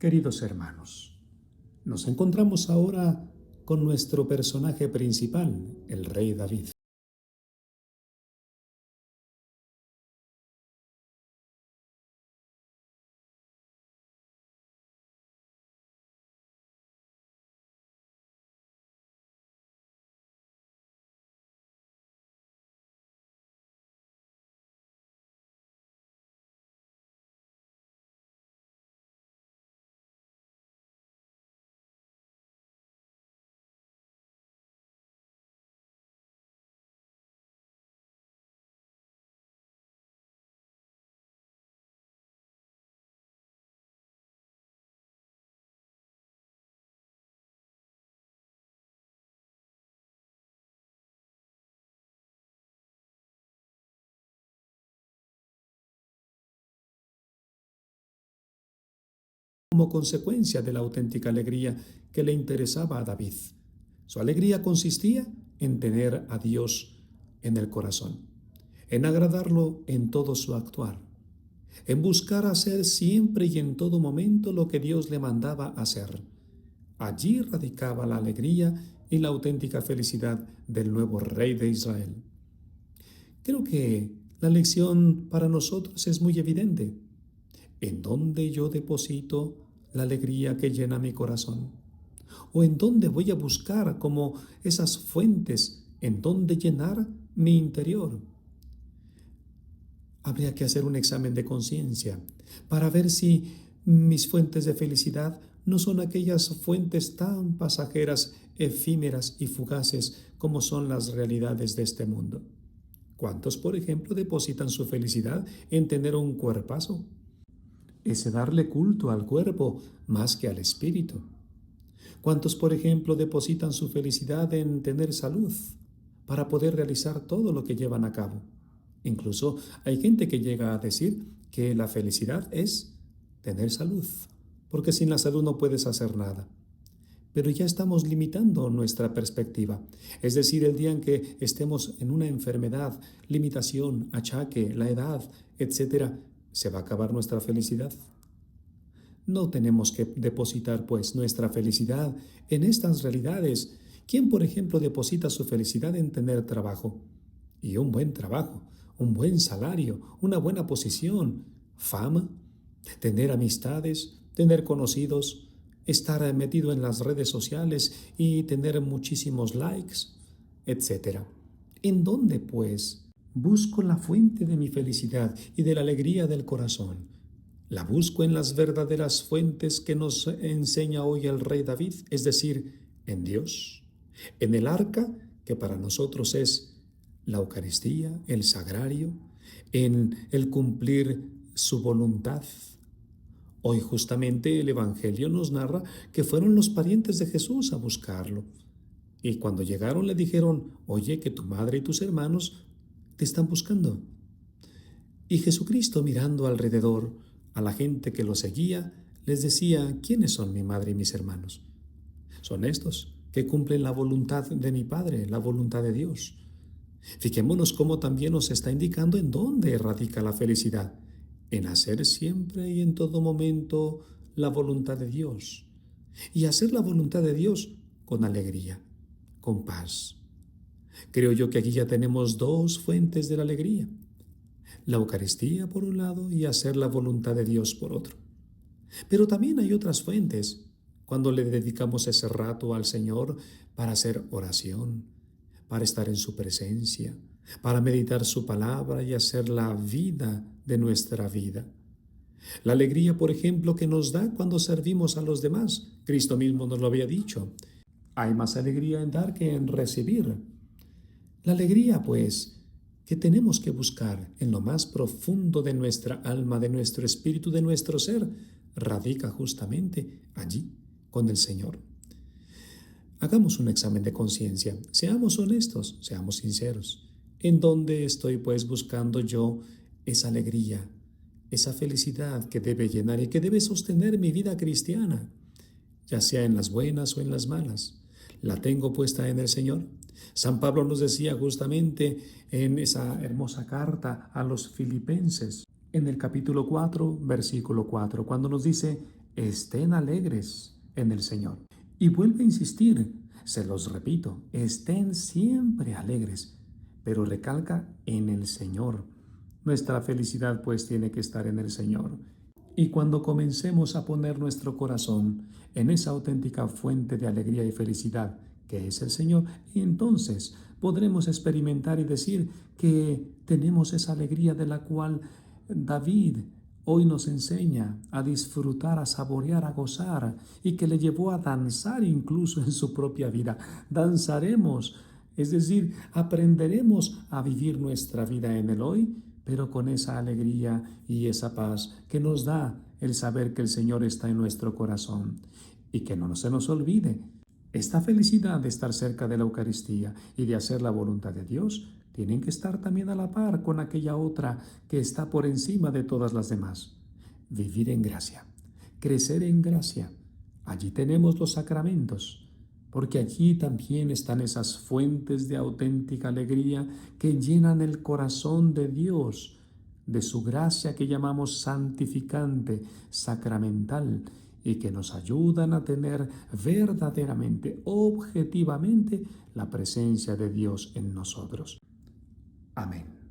Queridos hermanos, nos encontramos ahora con nuestro personaje principal, el rey David. Como consecuencia de la auténtica alegría que le interesaba a David. Su alegría consistía en tener a Dios en el corazón, en agradarlo en todo su actuar, en buscar hacer siempre y en todo momento lo que Dios le mandaba hacer. Allí radicaba la alegría y la auténtica felicidad del nuevo rey de Israel. Creo que la lección para nosotros es muy evidente. ¿En dónde yo deposito la alegría que llena mi corazón? ¿O en dónde voy a buscar como esas fuentes en dónde llenar mi interior? Habría que hacer un examen de conciencia para ver si mis fuentes de felicidad no son aquellas fuentes tan pasajeras, efímeras y fugaces como son las realidades de este mundo. ¿Cuántos, por ejemplo, depositan su felicidad en tener un cuerpazo? Ese darle culto al cuerpo más que al espíritu. ¿Cuántos, por ejemplo, depositan su felicidad en tener salud para poder realizar todo lo que llevan a cabo? Incluso hay gente que llega a decir que la felicidad es tener salud, porque sin la salud no puedes hacer nada. Pero ya estamos limitando nuestra perspectiva. Es decir, el día en que estemos en una enfermedad, limitación, achaque, la edad, etc., ¿se va a acabar nuestra felicidad? No tenemos que depositar, pues, nuestra felicidad en estas realidades. ¿Quién, por ejemplo, deposita su felicidad en tener trabajo? Y un buen trabajo, un buen salario, una buena posición, fama, tener amistades, tener conocidos, estar metido en las redes sociales y tener muchísimos likes, etcétera. ¿En dónde, pues, busco la fuente de mi felicidad y de la alegría del corazón? La busco en las verdaderas fuentes que nos enseña hoy el rey David, es decir, en Dios, en el arca que para nosotros es la Eucaristía, el sagrario, en el cumplir su voluntad. Hoy justamente el Evangelio nos narra que fueron los parientes de Jesús a buscarlo. Y cuando llegaron le dijeron, oye, que tu madre y tus hermanos te están buscando. Y Jesucristo, mirando alrededor a la gente que lo seguía, les decía, ¿quiénes son mi madre y mis hermanos? Son estos, que cumplen la voluntad de mi Padre, la voluntad de Dios. Fijémonos cómo también nos está indicando en dónde radica la felicidad, en hacer siempre y en todo momento la voluntad de Dios. Y hacer la voluntad de Dios con alegría, con paz. Creo yo que aquí ya tenemos dos fuentes de la alegría. La Eucaristía por un lado y hacer la voluntad de Dios por otro. Pero también hay otras fuentes cuando le dedicamos ese rato al Señor para hacer oración, para estar en su presencia, para meditar su palabra y hacer la vida de nuestra vida. La alegría, por ejemplo, que nos da cuando servimos a los demás. Cristo mismo nos lo había dicho. Hay más alegría en dar que en recibir. La alegría, pues, que tenemos que buscar en lo más profundo de nuestra alma, de nuestro espíritu, de nuestro ser, radica justamente allí, con el Señor. Hagamos un examen de conciencia, seamos honestos, seamos sinceros. ¿En dónde estoy, pues, buscando yo esa alegría, esa felicidad que debe llenar y que debe sostener mi vida cristiana, ya sea en las buenas o en las malas? ¿La tengo puesta en el Señor? San Pablo nos decía justamente en esa hermosa carta a los filipenses, en el capítulo 4, versículo 4, cuando nos dice, estén alegres en el Señor. Y vuelve a insistir, se los repito, estén siempre alegres, pero recalca en el Señor. Nuestra felicidad pues tiene que estar en el Señor. Y cuando comencemos a poner nuestro corazón en esa auténtica fuente de alegría y felicidad que es el Señor, entonces podremos experimentar y decir que tenemos esa alegría de la cual David hoy nos enseña a disfrutar, a saborear, a gozar, y que le llevó a danzar incluso en su propia vida. Danzaremos, es decir, aprenderemos a vivir nuestra vida en el hoy, pero con esa alegría y esa paz que nos da el saber que el Señor está en nuestro corazón. Y que no se nos olvide, esta felicidad de estar cerca de la Eucaristía y de hacer la voluntad de Dios tienen que estar también a la par con aquella otra que está por encima de todas las demás. Vivir en gracia, crecer en gracia. Allí tenemos los sacramentos, porque allí también están esas fuentes de auténtica alegría que llenan el corazón de Dios, de su gracia que llamamos santificante, sacramental, y que nos ayudan a tener verdaderamente, objetivamente, la presencia de Dios en nosotros. Amén.